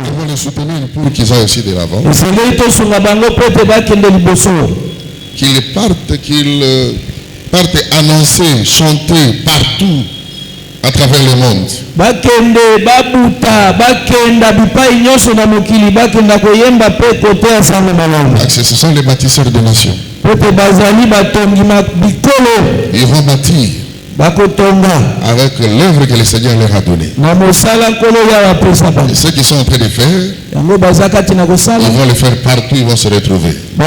Ils vont les soutenir pour qu'ils aillent aussi de l'avant. Qu'ils partent annoncer, chanter partout à travers le monde. Ce sont les bâtisseurs des nations. Ils vont bâtir avec l'œuvre que le Seigneur leur a donnée. Et ceux qui sont en train de faire, ils vont le faire partout, ils vont se retrouver. Nous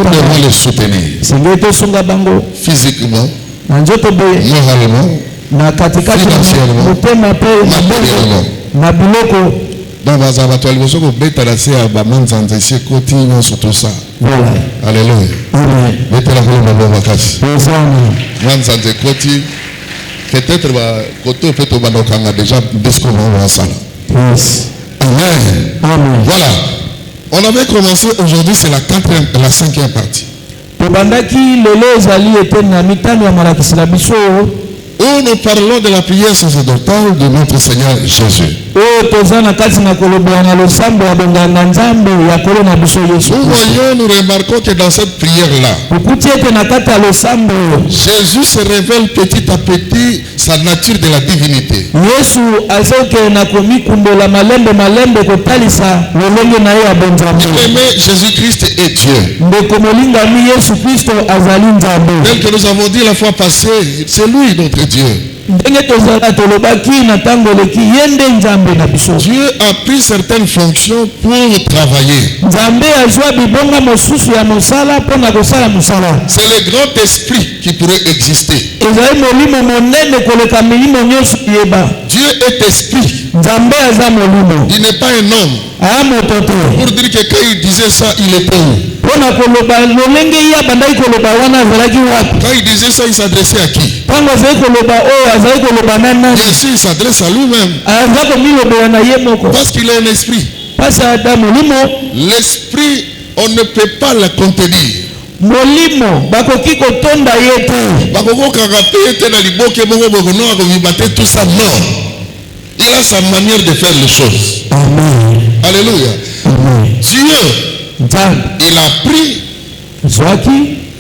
devons les soutenir physiquement, moralement, financièrement, matériellement. Donc, tout ça. Alléluia. Peut-être déjà Amen. Voilà. On avait commencé aujourd'hui, c'est la 5e partie. Où nous parlons de la prière sacerdotale de notre Seigneur Jésus. Nous remarquons que dans cette prière-là, Jésus se révèle petit à petit sa nature de la divinité. Aimé, Jésus-Christ est Dieu. Tel que nous avons dit la fois passée, c'est lui notre Dieu. Dieu a pris certaines fonctions pour travailler. C'est le grand esprit qui pourrait exister. Dieu est esprit. Il n'est pas un homme. Pour dire que quand il disait ça, il était où? Quand il disait ça, il s'adressait à qui? Bien sûr, il s'adresse à lui-même. Parce qu'il est un esprit. L'esprit, on ne peut pas le contenir. Tout ça, non. Il a sa manière de faire les choses. Amen. Alléluia. Amen. Dieu, il a pris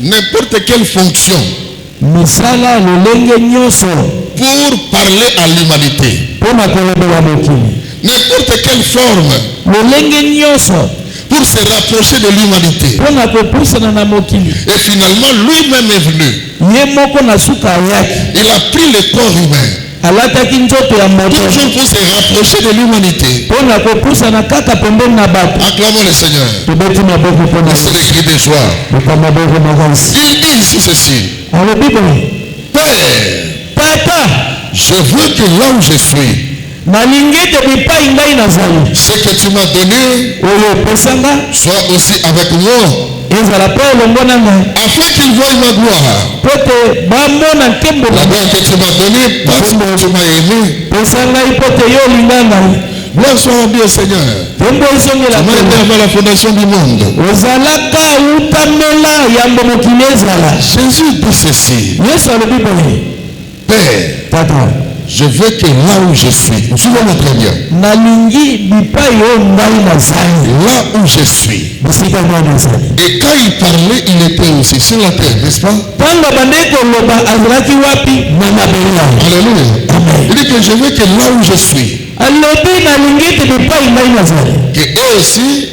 n'importe quelle fonction pour parler à l'humanité. N'importe quelle forme pour se rapprocher de l'humanité. Et finalement, lui-même est venu. Il a pris le corps humain. Toujours pour se rapprocher de l'humanité. Acclamons le Seigneur. C'est le cri de joie. Il dit ici ceci. Père, je veux que là où je suis, ce que tu m'as donné soit aussi avec moi, afin qu'il voie ma gloire. La gloire que tu m'as donnée parce que tu m'as aimé. Gloire soit rendue au Seigneur. Tu m'as aidé avant la fondation du monde. Jésus dit ceci. Père, je veux que là où je suis, suivez-moi très bien. Là où je suis. Et quand il parlait, il était aussi sur la terre, n'est-ce pas? Alléluia. Il dit que je veux que là où je suis, que eux aussi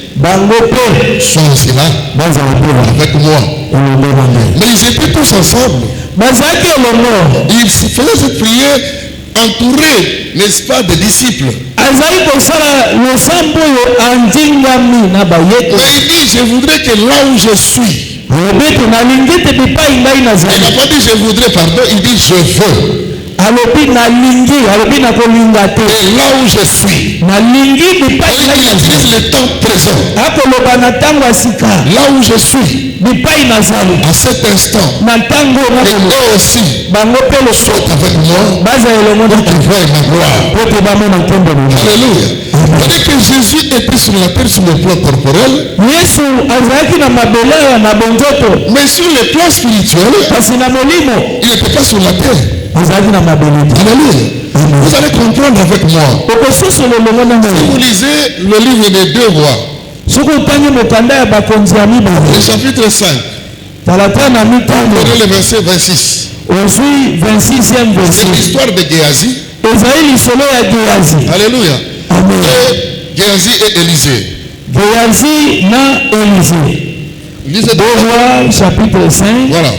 soient aussi là avec moi. Mais ils étaient tous ensemble. Ils faisaient cette prière entourés, n'est-ce pas, des disciples. il dit, je voudrais que là où je suis. Il n'a pas dit je voudrais, pardon, il dit je veux. Et là où je suis, il utilise le temps présent. Là où je suis, à cet instant, et eux aussi, soit avec moi, pour qu'ils voient ma gloire. Alléluia. C'est-à-dire que Jésus était sur la terre sur le plan corporel, mais sur le plan spirituel, il n'était pas sur la terre. Alléluia. Vous allez comprendre avec moi. Si vous lisez le livre des 2 rois, le chapitre 5, le verset 26, c'est l'histoire de Géasi. Alléluia. Géasi et Élisée. Lisez 2 Rois, chapitre 5. Voilà.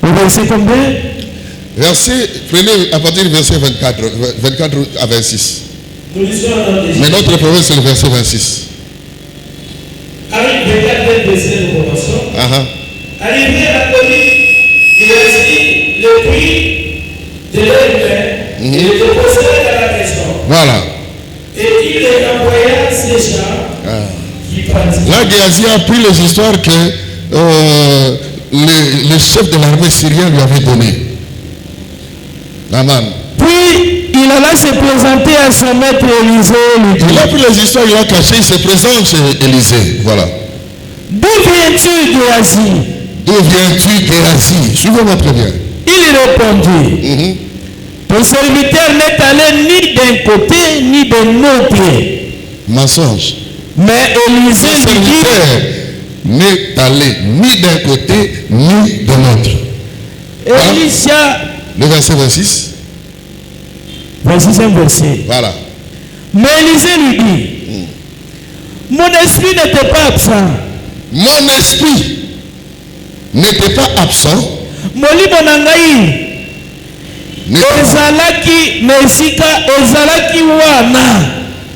Verset combien? Prenez à partir du verset 24 à 26. Mais notre problème, c'est le verset 26. Arrivé à la colline, il a dit le prix de l'homme, il était posé à la maison. Voilà. Et il les envoya ces gens qui partirent. Là, Géasi a pris les histoires que le chef de l'armée syrien lui avait données. Amen. Puis il alla se présenter à son maître Élisée. Il a pris les histoires, il a caché, il se présente chez Élisée. Voilà. D'où viens-tu, Géasi? D'où viens-tu, Géasi? Suivez-moi très bien. Il répondit, ton serviteur n'est allé ni d'un côté ni d'un autre. Mensonge. Mais Élisée ton serviteur n'est allé ni d'un côté ni de l'autre. Élisha. Le verset 26. 26e verset. Voilà. Mais Élisée lui dit, mon esprit n'était pas absent. Mon esprit n'était pas absent. Molimo nangai. Ezalaki mesika ezalaki wana.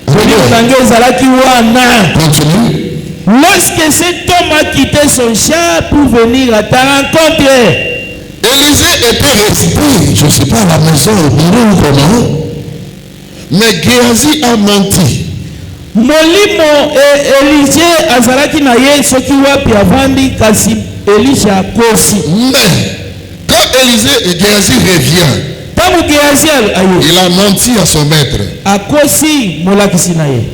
Molimo nangai ezalaki wana. Continue. Lorsque cet homme a quitté son char pour venir à ta rencontre, Élisée était resté, je ne sais pas, à la maison, au bureau ou comment, mais Géasi a menti. Molimo Élisée azalaki na ye soki wapi avandi kasi Elisha akosi. Mais quand Géasi revient, il a menti à son maître.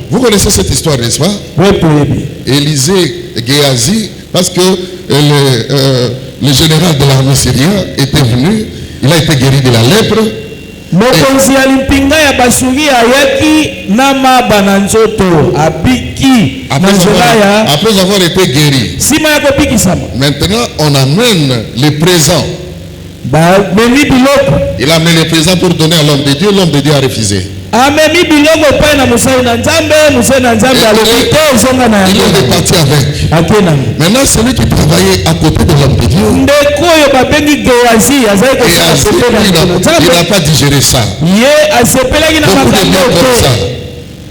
Vous connaissez cette histoire, n'est-ce pas? Géasi, parce que le général de l'armée syrienne était venu, il a été guéri de la lèpre. Après avoir été guéri, maintenant on amène les présents. Il a amené les présents pour donner à l'homme de Dieu a refusé. Il est reparti avec. Maintenant, celui qui travaillait à côté de l'homme de Dieu, il n'a pas digéré ça.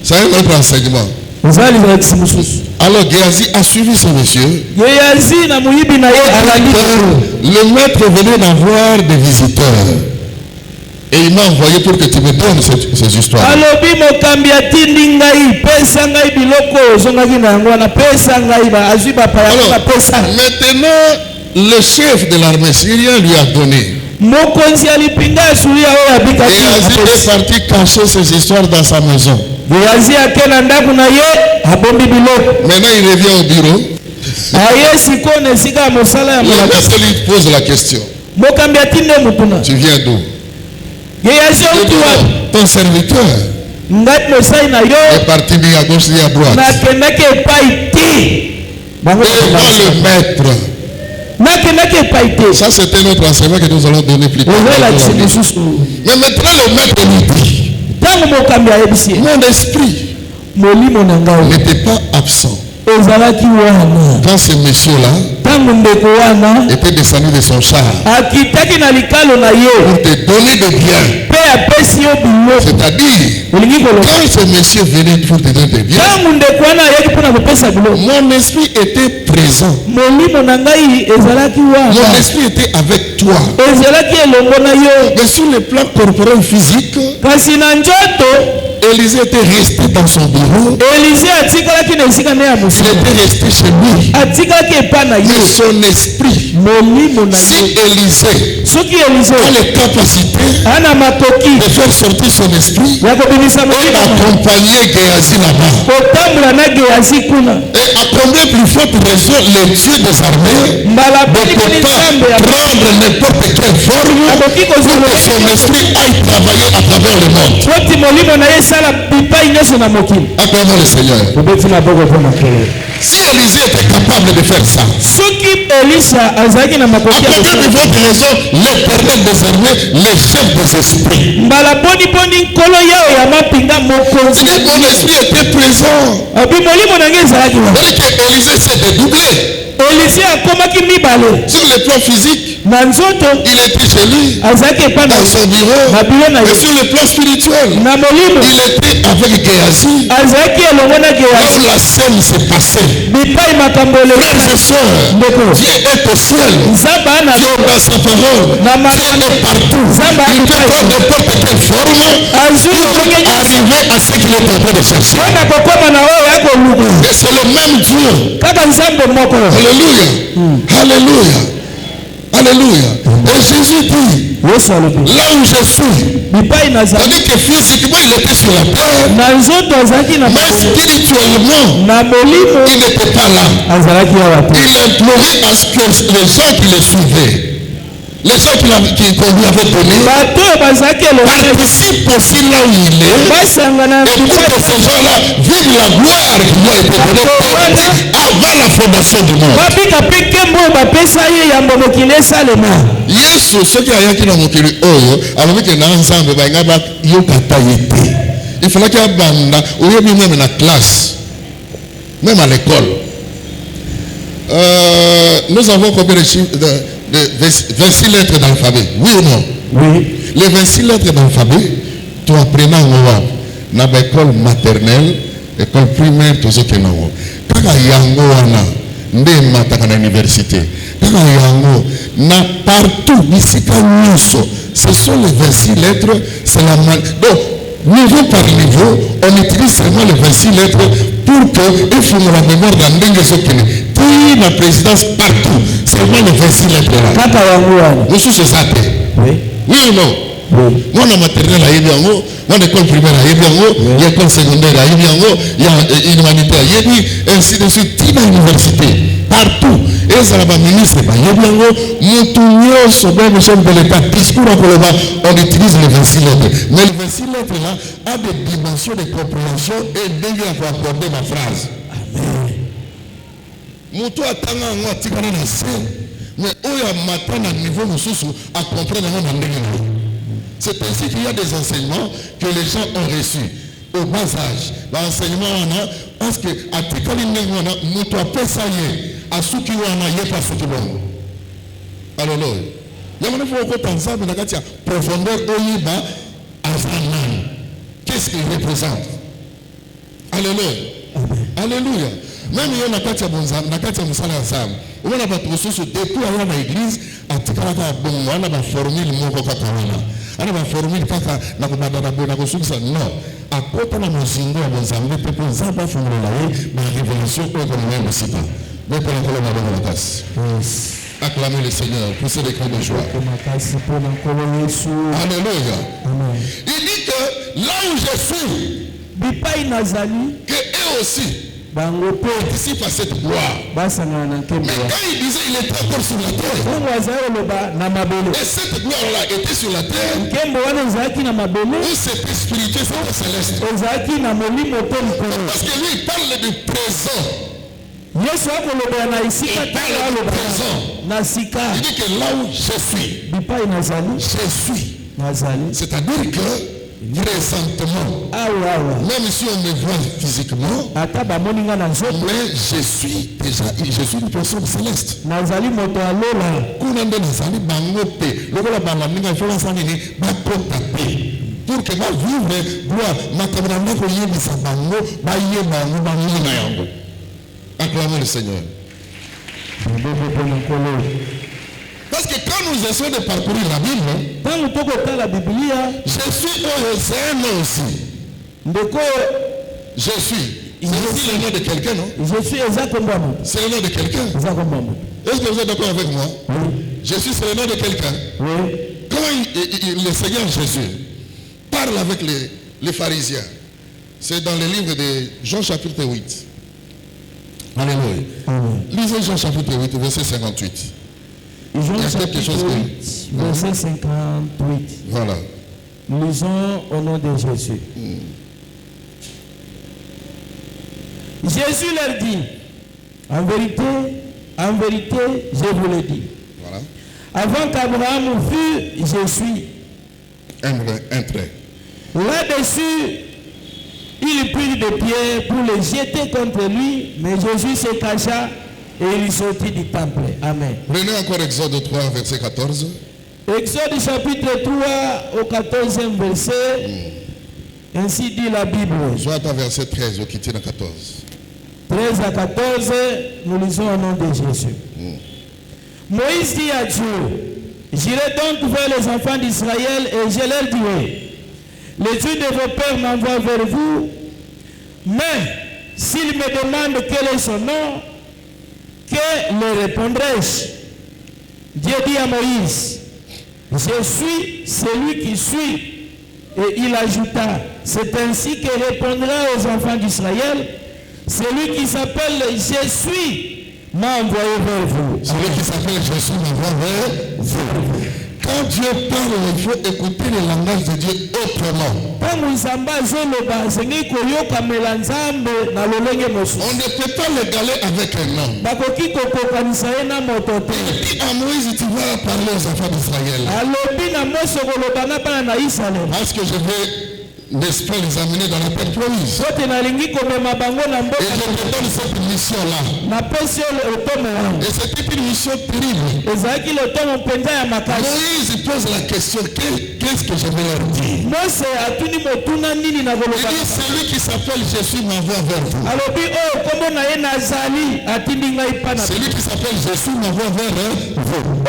C'est un autre enseignement. Alors Géasi a suivi ce monsieur. Le maître venait d'avoir des visiteurs. Et il m'a envoyé pour que tu me donnes ces histoires. Alors, maintenant, le chef de l'armée syrienne lui a donné. Géasi est parti cacher ces histoires dans sa maison. Maintenant, il revient au bureau. Le maître lui pose la question. Tu viens d'où? Ton serviteur est parti ni à gauche ni à droite. Et pas le maître. Ça, c'était notre enseignement que nous allons donner plus tard. Mais maintenant, le maître lui dit, mon esprit n'était pas absent. Quand ce monsieur-là était descendu de son char pour te donner des biens, c'est-à-dire quand ce monsieur venait pour te donner des biens, mon esprit était présent, mon esprit était avec toi, mais sur le plan corporel physique, Élisée était resté dans son bureau. Il était resté chez lui. Mais son esprit, si Élisée a les capacités de faire sortir son esprit et d'accompagner Géasi là-bas, et à combien plus forte raison les dieux des armées ne peuvent pas prendre n'importe quelle forme pour que son esprit aille travailler à travers le monde. Acclamons le Seigneur. Si Élisée était capable de faire ça, à combien de votre raison l'Éternel des armées, les chefs des esprits, si mon esprit était présent, Élisée s'est dédoublé. Sur le plan physique, il était chez lui, dans son bureau, et sur le plan spirituel, il était avec Géasi. Quand la scène s'est passée, frères et sœurs, Dieu est au ciel, Dieu est dans sa parole, Dieu est partout. Il peut prendre n'importe quelle forme pour arriver à ce qu'il est en train de chercher. Et c'est le même Dieu. Alléluia. Alléluia. Alléluia. Et Jésus dit, là où je suis, c'est-à-dire que physiquement il était sur la terre, mais spirituellement il n'était pas là. Il implorait à ce que les gens qui le suivaient, les gens qu'on lui avait donné, participent aussi là où il est, et pour que ces gens-là vivent la gloire qui lui a été donnée avant la fondation du monde. Yesu soki ayaki na mokili oyo alobiki na nzambe bainga ba yokata yete. Il fallait qu'il abanda oyebi même na classe, même à l'école. Nous avons combien de chiffres de 26 lettres d'alphabet? Oui ou non? Oui. Les 26 lettres d'alphabet, tu apprends dans l'école maternelle, école primaire, tout ce que nous avons. Quand yango wana nde mataka na université. Quand yango na partout bisika nyuso. Ce sont les 26 lettres, c'est la mal. Donc niveau par niveau, on utilise seulement les 26 lettres pour que il faut la mémoire d'Andenge Sokene. Puis la présidence partout, seulement les 26 lettres là. Nous sommes sur ça. Oui. Oui ou non? Oui. Moi, la maternelle a yébi yango, moi l'école primaire a yébi yango, l'école secondaire a yébi yango, il y a l'humanité a yébi, ainsi de suite, toute l'université, partout. Et ça va ministre, il y a yango, Moutounyos, même chef de l'État, discours en Koloba, on utilise les 26 lettres. Mais les 26 lettres là ont des dimensions de compréhension et déjà il faut accorder ma phrase. Amen. Moutou atanga yango atikana na se, mais oya matana niveau mususu à comprendre yango na ndenge na. C'est ainsi qu'il y a des enseignements que les gens ont reçus au bas âge. L'enseignement on a parce que à tikali ndenge on a moutou apesa ye asuki wana ye pa suki bongo. Alors yamana faut ko tanzaba na kati ya profondeur oyiba azanan. Qu'est-ce qu'il représente? Alléluia. Alléluia. Même il y a na kati ya bonzam, na kati ya musala nsam. On a pas tout ce depuis à l'église à tikala bongo on a ba formule moko kaka wana. On a ba formule kaka na ko badana bona ko sukisa non. À côté na mozingo ya bonzam le peuple nzamba fondre la ba révélation ko ko même aussi pas. Mais pour la grâce. Acclamez le Seigneur, poussez les cris de joie. Alléluia. Il dit que là où je suis, que eux aussi participent à cette gloire. Mais quand il disait il était encore sur la terre, et cette gloire-là était sur la terre, où c'était spirituel, c'était céleste. Parce que lui il parle du présent. Il dit que là où je suis, c'est-à-dire que présentement, même si on me voit physiquement, mais je suis une personne céleste. Pour que ma vie acclamons le Seigneur. Parce que quand nous essayons de parcourir la Bible, je suis un nom aussi. Je suis. C'est le nom de quelqu'un, non? Je suis exactement. C'est le nom de quelqu'un. Est-ce que vous êtes d'accord avec moi? Oui. Je suis, c'est le nom de quelqu'un. Oui. Quand le Seigneur Jésus parle avec les pharisiens, c'est dans le livre de Jean chapitre 8. Alléluia. Lisez Jean chapitre 8, verset 58. Jean chapitre 8, verset 58. Voilà. Lisons au nom de Jésus. Jésus leur dit, en vérité, je vous le dis. Voilà. Avant qu'Abraham fût, je suis. Un trait. Là-dessus, il prit des pierres pour les jeter contre lui, mais Jésus se cacha et il sortit du temple. Amen. Prenez encore Exode 3, verset 14. Exode chapitre 3 au 14e verset. Ainsi dit la Bible. Soit à verset 13 au Kittina 14. 13 à 14, nous lisons au nom de Jésus. Moïse dit à Dieu, j'irai donc vers les enfants d'Israël et je leur dirai, le Dieu de vos pères m'envoie vers vous, mais s'il me demande quel est son nom, que leur répondrai-je? Dieu dit à Moïse, je suis celui qui suis. Et il ajouta, c'est ainsi que répondra aux enfants d'Israël, celui qui s'appelle Je suis m'a envoyé vers vous. Celui qui s'appelle Je suis m'envoie vers vous. Quand Dieu parle, il faut écouter le langage de Dieu autrement. On ne peut pas l'égaler avec un nom. Il dit à Moïse, tu vas parler aux enfants d'Israël. Parce que je vais, n'est-ce pas, les amener dans la terre promise. Et je te donne cette mission-là. Et c'était une mission terrible. Moïse pose la question, qu'est-ce que je vais leur dire? Il dit, celui qui s'appelle Jésus m'envoie vers vous. Celui qui s'appelle Jésus m'envoie vers vous.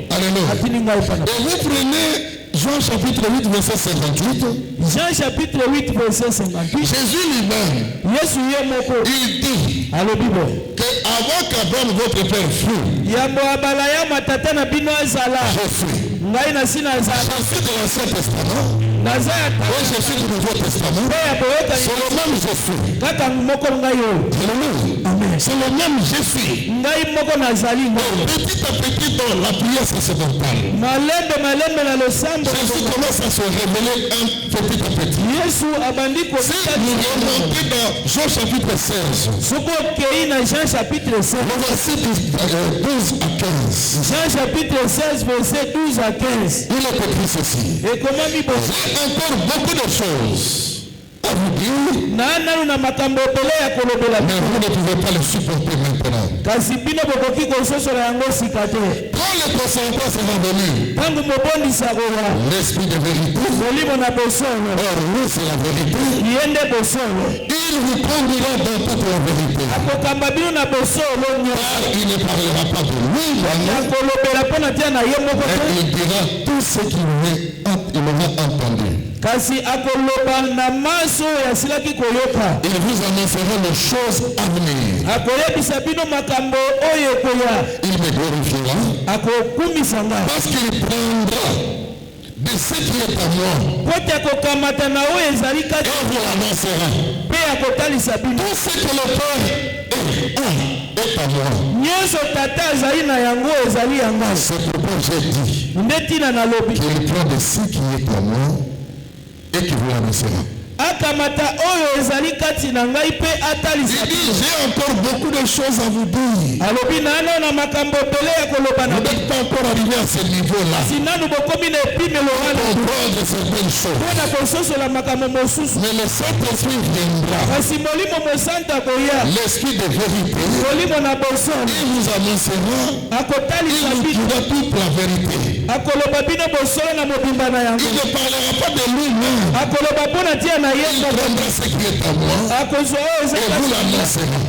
Alléluia. Et vous prenez Jean chapitre 8, verset 58. Jean chapitre 8, verset 58. Jésus lui-même, il dit que avant qu'Abraham votre père fût, je suis. Je suis de l'Ancien Testament. Et je suis du Nouveau Testament. C'est le même je suis. C'est le même je suis. Petit à petit dans la prière sacerdotale, Jésus commence à se révéler un petit à petit. Si nous remontons dans Jean chapitre 16, le verset 12 à 15. Jean chapitre 16, verset 12 à 15. Il est écrit ceci. J'ai encore beaucoup de choses à vous dire, mais vous ne pouvez pas le supporter maintenant. Quand le consolateur sera venu, l'esprit de vérité, or nous c'est la vérité, il vous conduira dans toute la vérité. Car il ne parlera pas de lui-même, mais il dira tout ce qu'il aura entendu. Il vous annoncera les choses à venir. Il me glorifiera parce qu'il prendra de ce qui est à moi et vous l'annoncera. Tout ce que le Père est à moi. C'est pourquoi j'ai dit qu'il prend de ce qui est à moi et qui vous l'annoncera. j'ai encore beaucoup de choses à vous dire. Vous n'êtes pas encore arrivé à ce niveau-là. Comprendre certaines choses. Mais le Saint-Esprit viendra. L'Esprit de vérité. Il vous annoncera. Il vous dira toute la vérité. Il ne parlera pas de lui-même. Il prendra ce qui est à moi et vous l'annoncerez.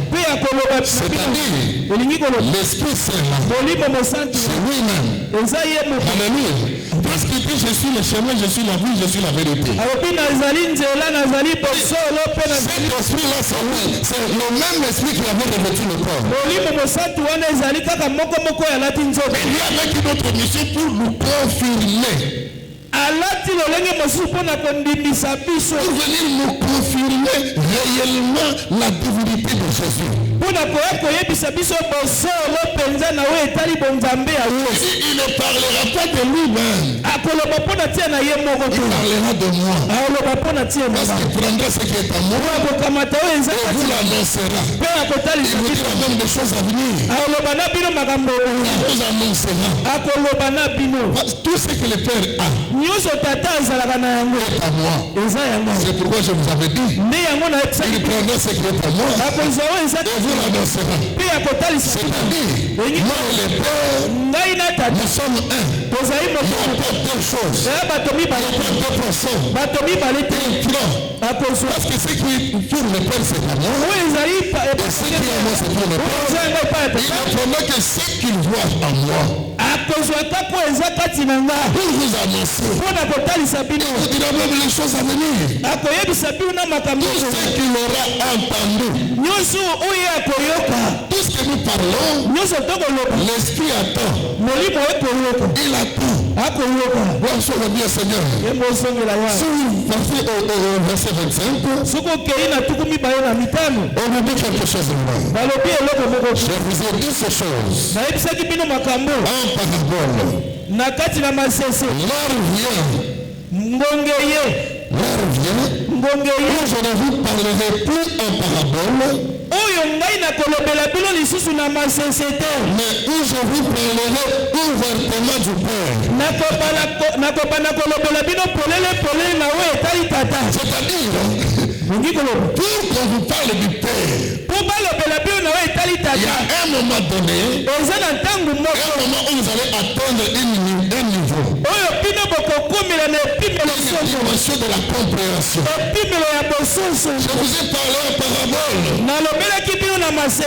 C'est-à-dire, l'Esprit Saint, c'est lui-même. Alléluia. Parce qu'il dit, je suis le chemin, je suis la vie, je suis la vérité. Cet esprit-là, c'est le même esprit qui avait revêtu le corps. Il y avait une autre mission pour nous confirmer. Pour venir nous confirmer réellement la divinité de Jésus. Il ne parlera pas de lui-même. Il parlera de moi. Parce qu'il prendra ce qui est à moi et vous l'annoncera. Il vous dira même des choses à venir. Il vous annoncera. Tout ce que le Père a est à moi. C'est pourquoi je vous avais dit. Il prendra ce qui est à moi et vous l'annoncera. C'est-à-dire, moi et le Père, nous sommes un. Il n'y a pas deux choses. Il n'y a pas deux personnes. Parce que ce qui est pour le Père, c'est à moi. Et ce qui est à moi, c'est pour le Père. Il apprendra que ce qu'il voit en moi, pour vous annoncer. Il vous dira même les choses à venir. Tout ce qu'il aura entendu. Tout ce que nous parlons, l'Esprit attend. Il attend. Bonsoir bien Seigneur. Si vous passez au verset 25, on vous dit quelque chose de moi. Je vous ai dit ces choses en parabole. L'heure vient. Je ne vous parlerai plus en parabole. Mais où je vous parlerai ouvertement du Père. C'est-à-dire, pour qu'on vous parle du Père, il y a un moment donné, un moment où vous allez atteindre un niveau. Une dimension de la compréhension. Je vous ai parlé en parabole.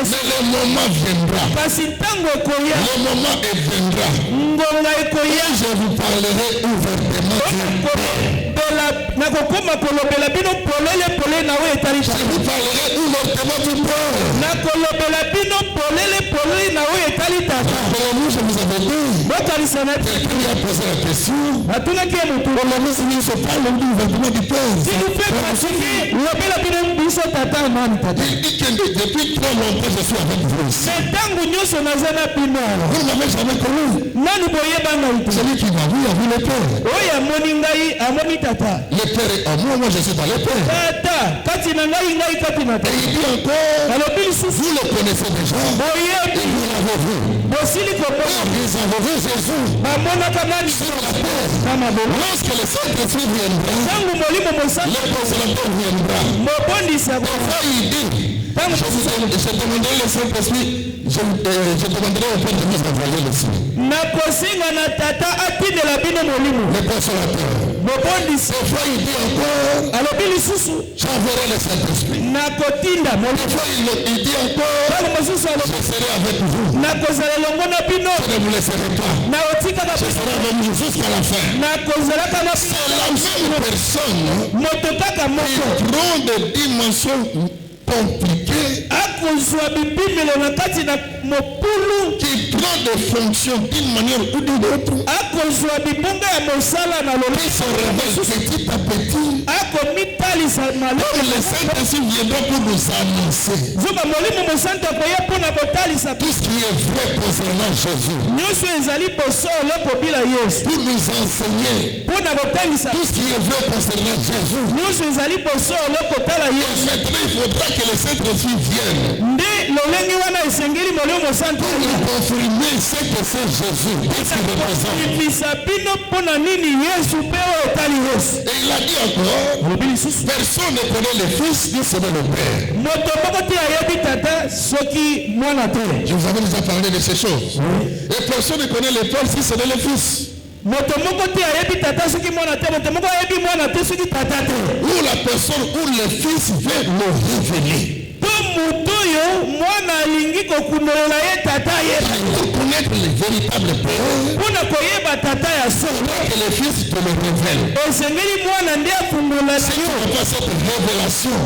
Mais le moment viendra. Le moment viendra. Je vous parlerai ouvertement du Père. Je vous parlerai ouvertement du Père. Je vous avais dit. Quelqu'un a posé la question. Il se parle ouvertement du Père. Il dit que depuis très longtemps je suis avec vous ici. Vous n'avez jamais connu. Celui qui m'a vu a vu le Père. Le Père est en moi, moi je suis dans le Père. Et il dit encore, vous le connaissez déjà. Et vous l'avez vu. Ils ont vu Jésus sur la terre. Lorsque le Saint-Esprit viendra, le consolateur viendra. Parfois il dit, je demanderai le Saint-Esprit, je demanderai au Père de nous envoyer le Saint. Le consolateur. Parfois il dit encore, j'enverrai le Saint-Esprit. Parfois il dit encore, je serai avec vous. Je ne vous laisserai pas. Je serai avec vous jusqu'à la fin. C'est la même personne qui prend des dimensions compliquées qui prend des fonctions d'une manière ou d'une autre, qui se révèle petit à petit. Le Saint-Esprit viendra pour nous annoncer tout ce qui est vrai concernant Jésus, pour nous enseigner tout ce qui est vrai concernant Jésus. Et maintenant il faudra que le Saint-Esprit vienne pour nous confirmer ce que c'est Jésus, ce qu'il représente. Et il a dit encore, personne ne connaît le Fils ni seulement le Père. Je vous avais déjà parlé de ces choses. Et personne ne connaît le Père si ce n'est le Fils. Ou la personne ou le Fils veut nous révéler. Connaître le véritable Père, que le Fils te le révèle. Si tu n'as pas cette révélation,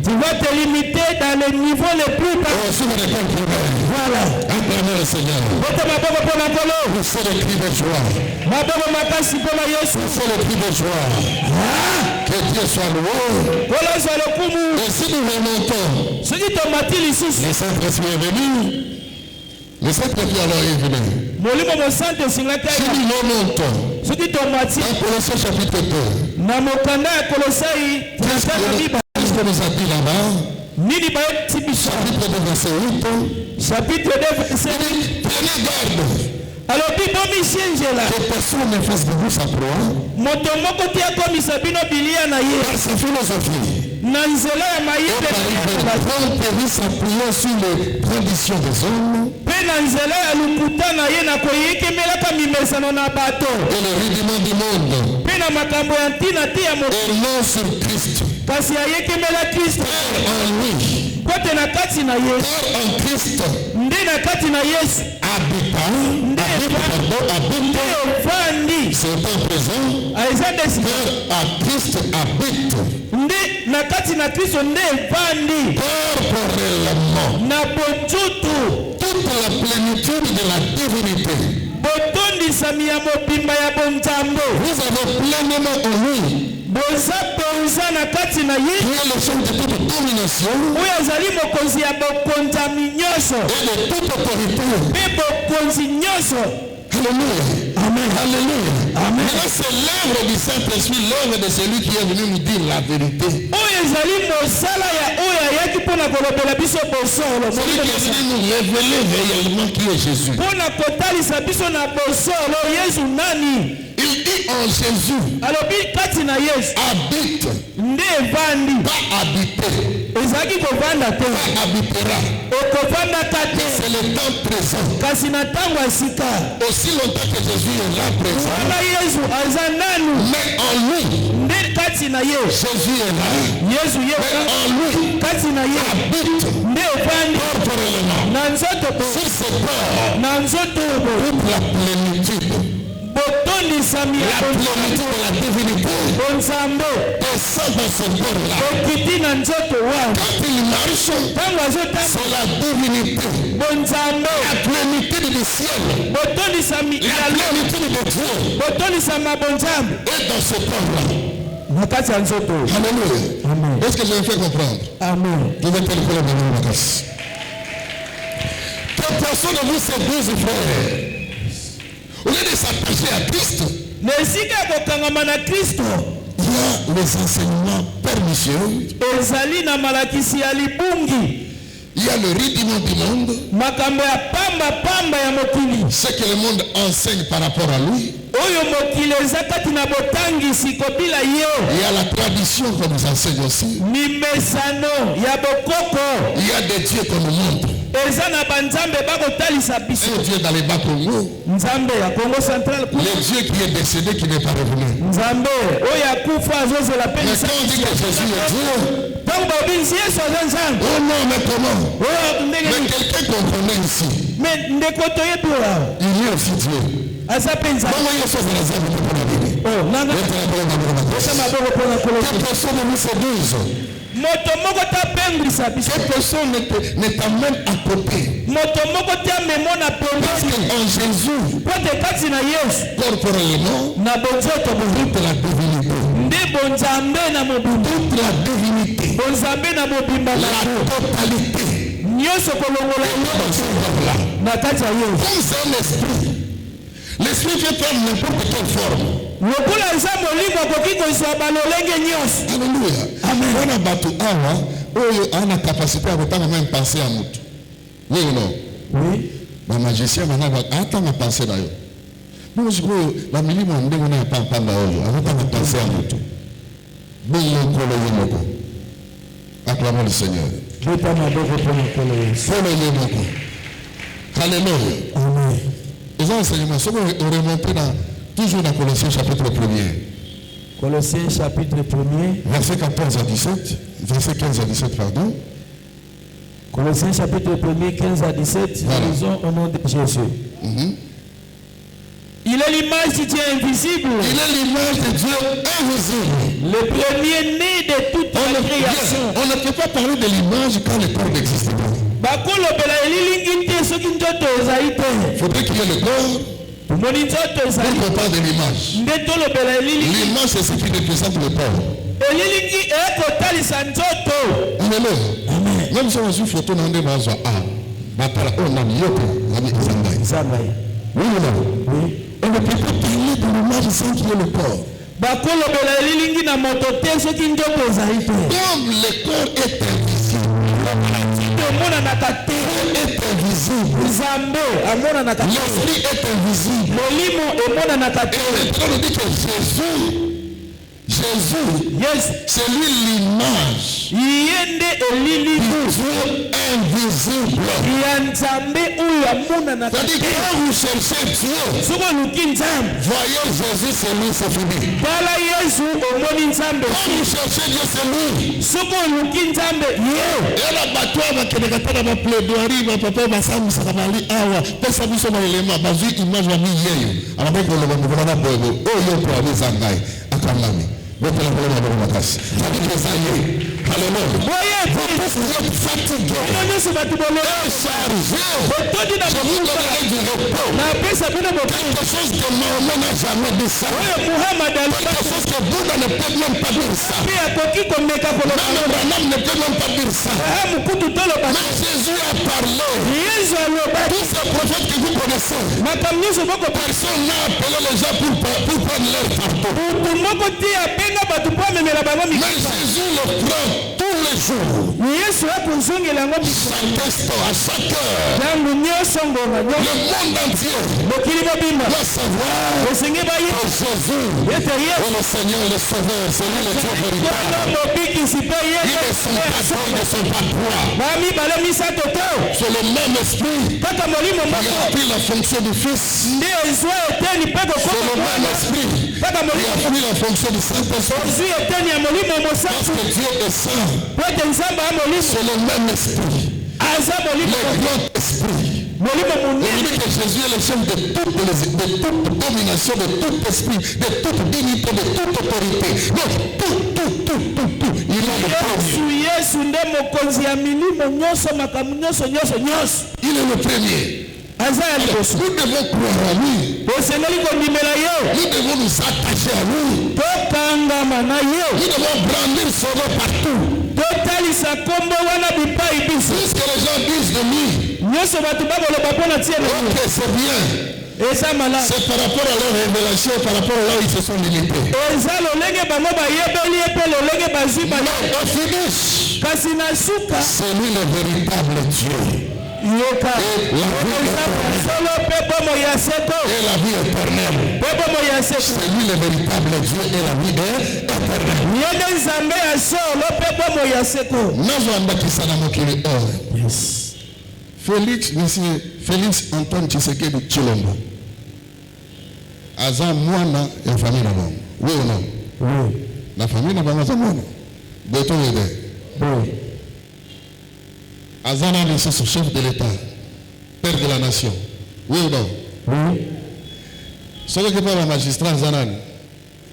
tu vas te limiter dans les niveaux les plus bas. Voilà. Acclamez le Seigneur. C'est le cri de joie. C'est le cri de joie. Que Dieu soit loué. Et si nous remontons, le Saint-Esprit est venu. Le Saint-Esprit alors est venu. Si nous remontons, dans Colossiens chapitre 2, qu'est-ce que nous a dit là-bas? Chapitre 2, verset 8. Prenez garde. Alors, que personne ne fasse de vous sa proie par sa philosophie. Et par s'appuyant sur les traditions des hommes et le rudiment du monde et non sur Christ. Car en lui, car en Christ habite, c'est un présent, car à Christ habite corporellement toute la plénitude de la divinité. Vous avez pleinement en lui, qui est le chef de toute domination et de toute autorité. Alléluia. Amen. Alléluia. Amen. Et là, c'est l'œuvre du Saint-Esprit, l'œuvre de celui qui est venu nous dire la vérité. Celui qui est venu nous révéler réellement qui est Jésus. Il dit en Jésus habite, pas habiter, pas habitera. C'est le temps présent. Aussi longtemps que Jésus est là présent, mais en lui Jésus est là, mais en lui habite corporellement sur ce corps toute la plénitude. La plénitude de la divinité descend dans ce corps-là. Quand il marche, c'est la divinité, la plénitude du ciel, la plénitude de Dieu est dans ce corps-là. Alléluia. Est-ce que je me fais comprendre? Amen. Je vais téléphoner dans la classe. Que personne de vous séduise, frère. Au lieu de s'attacher à Christ, il y a les enseignements pernicieux. Il y a le rudiment du monde. Ce que le monde enseigne par rapport à lui. Il y a la tradition qu'on nous enseigne aussi. Il y a des dieux qu'on nous montre. Un Dieu dans les bas Congo. Le Dieu qui est décédé, qui n'est pas revenu. Mais quand on dit que Jésus est Dieu, oh non, mais comment? Mais quelqu'un comprenait ici. Il est aussi Dieu. Comment il se fait les amis pour la Bible? Que personne ne nous séduise. Que personne ne t'amène à côté. Parce qu'en Jésus, corporellement, toute la divinité. Toute la divinité. La totalité. Comme c'est un esprit. L'esprit peut prendre n'importe quelle forme. Alléluia. On a battu on a capacité à autant même penser à nous. Oui ou non? Oui. Le magicien maintenant attends à penser d'ailleurs. Nous je crois la minimum on n'a pas d'ailleurs. On a penser à nous. Bon acclamons le Seigneur. Alléluia. Amen. Les enseignements sont remontés toujours dans Colossiens chapitre 1er. Colossiens chapitre 1er. Verset 14 à 17. Verset 15 à 17, pardon. Colossiens chapitre 1er, 15 à 17. Voilà. Nous lisons au nom de Jésus. Il est l'image du Dieu invisible. Il est l'image de Dieu invisible. Le premier-né de toute la création. On ne peut pas parler de l'image quand le corps n'existe pas. Il faudrait qu'il y ait le corps pour qu'on parle de l'image. L'image, c'est ce qui représente le corps. Amen. Même si on a une photo dans des bases, oui ou non? Oui. On ne peut pas parler de l'image sans qu'il y ait le corps. Comme le corps est invisible. L'esprit est invisible. Et on dit que Jésus, yes, c'est lui l'image du Dieu invisible. C'est-à-dire que quand vous cherchez Dieu, voyez Jésus, c'est lui, c'est fini. Quand vous cherchez Dieu, c'est lui. Et la bataille qui est dans la plaidoirie, ma papa va s'amuser à parler. Ah ouais, parce que nous sommes l'élément, ma vie, image, ma vie, alors que le monde va pas boire. Oh, il y a pour aller s'engager. Acclamez. Vous pouvez la parole de la grâce. Ça dit que ça y est. Alléluia. Voyez, vous êtes fatigué. Chargé. Je vous donnerai du repos. Quelque chose que Mahomet n'a jamais dit ça. Quelque chose que Bouddha ne peut même pas dire ça. Même Abraham ne peut même pas dire ça. Mais Jésus a parlé. Tous ces prophètes que vous connaissez, personne n'a appelé les gens pour prendre leur fardeau. Mais Jésus le prend tous les jours. Chaque instant, à chaque heure. Le monde entier doit savoir que Jésus est le Seigneur et le Sauveur. C'est lui le Dieu véritable. Il est son patron, il est son patron. C'est le même esprit qui a pris la fonction du Fils. C'est le même esprit qui a pris la fonction du Saint-Esprit. Parce que Dieu est saint. C'est le même esprit. Le grand esprit. Il dit que Jésus est le chef de toute domination, de tout esprit, de toute dignité, de toute autorité. Donc tout. Il est le premier. Il est le premier. Nous devons croire à lui. Nous devons nous attacher à lui. Nous devons brandir son nom partout. Puisque les gens disent de lui, ok, c'est bien. C'est par rapport à leur révélation, par rapport à là où ils se sont limités. Mais au finish, c'est lui le véritable Dieu. Et la vie éternelle. C'est lui le véritable Dieu et la vie éternelle. Yes. Félix Antoine Tshisekedi Tshilombo. Aza mwana ya famille na bango. Oui ou non? Oui. La famille na bango aza mwana. Beto yede. Oui. Azana Lissoso, chef de l'État, père de la nation. Oui ou non? Oui. Ce qui est pas le magistrat Zanan.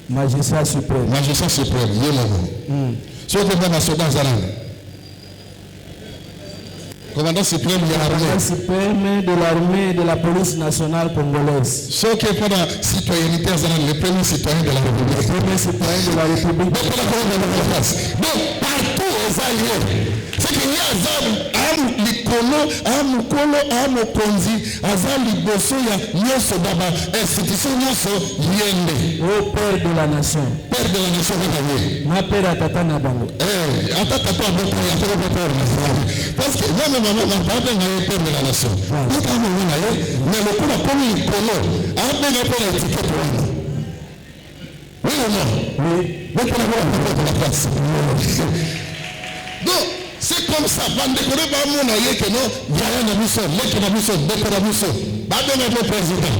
Magistrat suprême. Magistrat suprême. Ce qui est pas le soldat Zanan. Commandant suprême de l'armée. Suprême de l'armée et de la police nationale congolaise. Ce qui est pas la citoyenneté Zanan, le premier citoyen de la République. Le premier citoyen de la République. Donc partout aux alliés. C'est qu'il y a Azam, Amukolo, Amukonzi, Azam Liboso, Nyoso Baba, institution Nyoso, Yende. Ô Père de la nation. Père de la nation, vous ma père à Tata Nabango. Parce que moi, maman, ma papa, est père de la nation. Mais le coup de comme il connaît, après, il a étiquette. Oui ou non? Oui. Mais pour avoir la place. Donc, c'est comme ça. Bande de Corée, mon aïe, que non, il y a un ami seul, l'autre ami seul, l'autre ami seul. Bande de président.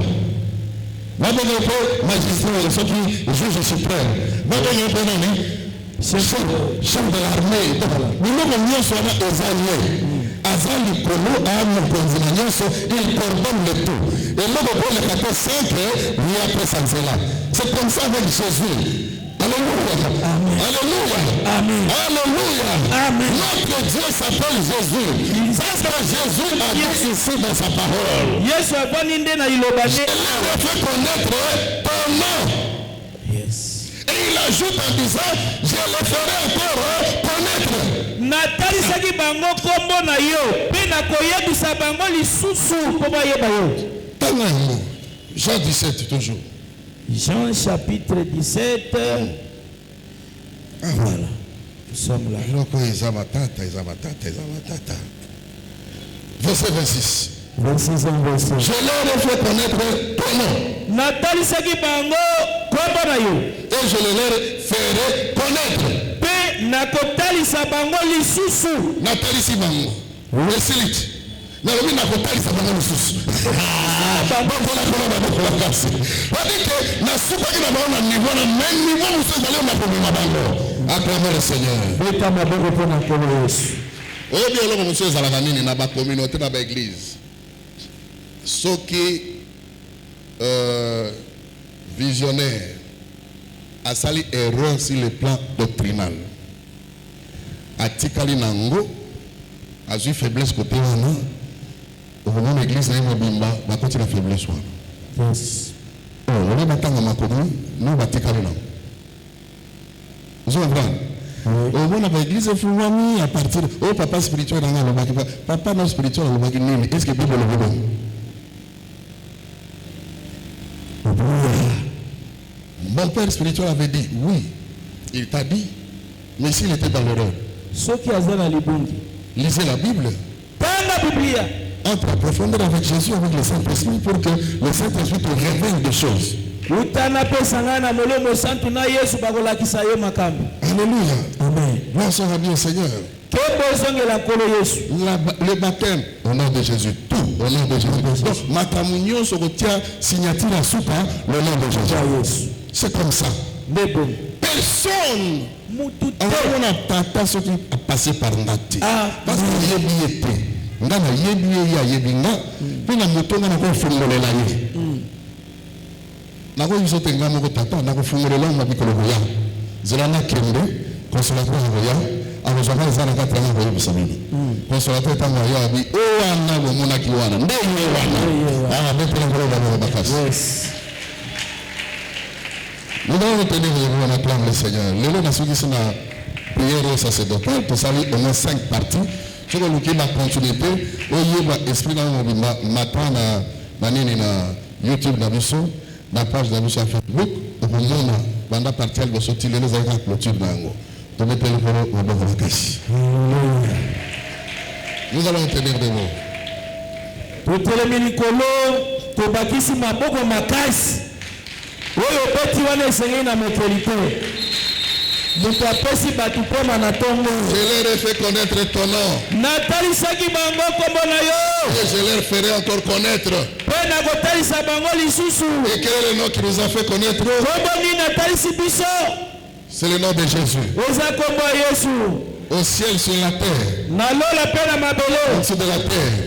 Bande de magistrat, ceux qui juge suprême. Bande de chef de l'armée. Nous nous sommes aux alliés. Azali Kolo, Amukonzi, il coordonne le tout. Et là, pour le 4-5, il y a après Sanzela. C'est comme ça avec Jésus. Alléluia. Amen. Alléluia. Amen. Alléluia. Amen. Notre Dieu s'appelle Jésus. Parce que Jésus a dit ici dans sa parole. Yesu avaninde na ilobane. Je l'ai fait connaître ton nom. Yes. Et il ajoute en disant, je le ferai encore connaître. Natalisaki bango kombo na yo, pe na koyebisa bango lisusu po bayeba yo. Tango. Jean 17 toujours. Jean chapitre 17. Voilà. Nous sommes là. Verset 26. 26 ans, verset. Je leur ai fait connaître ton nom. Natalisaki bango kombo na yo. Et je leur ferai connaître. Pe na kotalisa bango lisusu. Natalisi bango. Resilite. Nalobi na kotalisa bango lisusu. Bakola kasi. Wadike na supaki na bango na niveau na même niveau musu ezali na komema bango. Acclamez le Seigneur. Beta maboko pona kolo Yesu. Oyebi eloko musu ezalaka nini na bakommunauté na baeglise. Soki visionnaire asali erreur sur le plan doctrinal. Atikali nango azui faiblesse côté wana. Au moment de l'église, il y a une faiblesse. Yes. Oh, on va attendre ma commune, nous on va t'écaler là. Vous comprenez? Au moment de l'église, il faut voir à partir. Oh, papa spirituel, papa non spirituel, est-ce que Bible le veut? Mon père spirituel avait dit oui. Il t'a dit, mais s'il était dans l'erreur. Ceux qui ont la libungi. Lisez la Bible. Dans la Bible. Entre en profondeur avec Jésus, avec le Saint-Esprit, pour que le Saint-Esprit te révèle des choses. Alléluia. Amen. Gloire soit à Seigneur. Le baptême au nom de Jésus. Tout au nom de Jésus. Donc, ma communion se retient signature à soupa le nom de Jésus. C'est comme ça. Personne. Alors on a tata ce qui a passé par Nati. Parce qu'il y a bien été. Ngana yebi ya yebinga pina mutonga na ko fungolela ye na ko yiso tenga mo ko tata na ko fungolela ma bikolo ya zelana kende consolateur ya abozana zana ka tanga ko yebisabini consolateur tanga ya bi o wana bo mona kiwana ndenge wana betela ko ba bakasi. Nous allons tenir on acclame le Seigneur. Le nom de celui qui na prière sacerdotale pour saluer au moins 5 parties. Je vais vous la continuité. Oye ba esprit dans mon matin na nini na YouTube na biso na page na biso Facebook au moment banda partir le sorti les avec clôture nango. To mettre le polo au bon vakasi. Nous allons tenir des mots. To telemini kolo to bakisi maboko makasi. Oyo beti wana esengi na mekelito. Je leur ai fait connaître ton nom. Et je leur ferai encore connaître. Et quel est le nom qui nous a fait connaître? C'est le nom de Jésus. Au ciel, sur la terre. En dessous de la terre.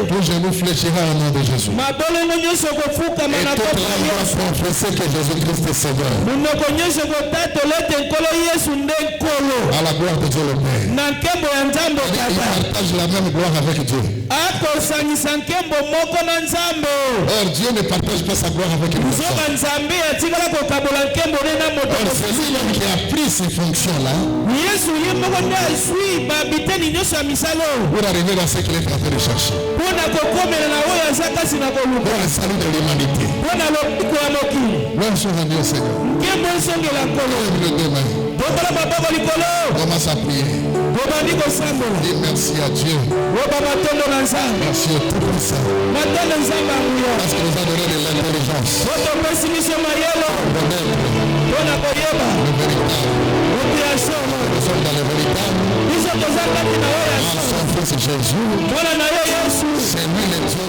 Tout genou fléchira au nom de Jésus. Et toute langue confesser que Jésus-Christ est Seigneur. À la gloire de Dieu le Père. Il partage la même gloire avec Dieu. Or Dieu ne partage pas sa gloire avec une personne. Or celui qui a pris ces fonctions-là pour arriver à ce qu'il est en train de chercher. Pour le salut de l'humanité. Gloire soit rendue au Seigneur. Lève les deux mains. Commence à prier. Dis merci à Dieu. Merci au Tout-Puissant. Parce qu'il nous a donné de l'intelligence. Le véritable. Nous sommes dans le véritable. En son Fils Jésus. C'est lui le Dieu.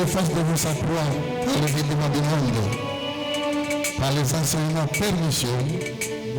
refasse de vous sa croix par l'événement du monde, par les enseignements pernicieux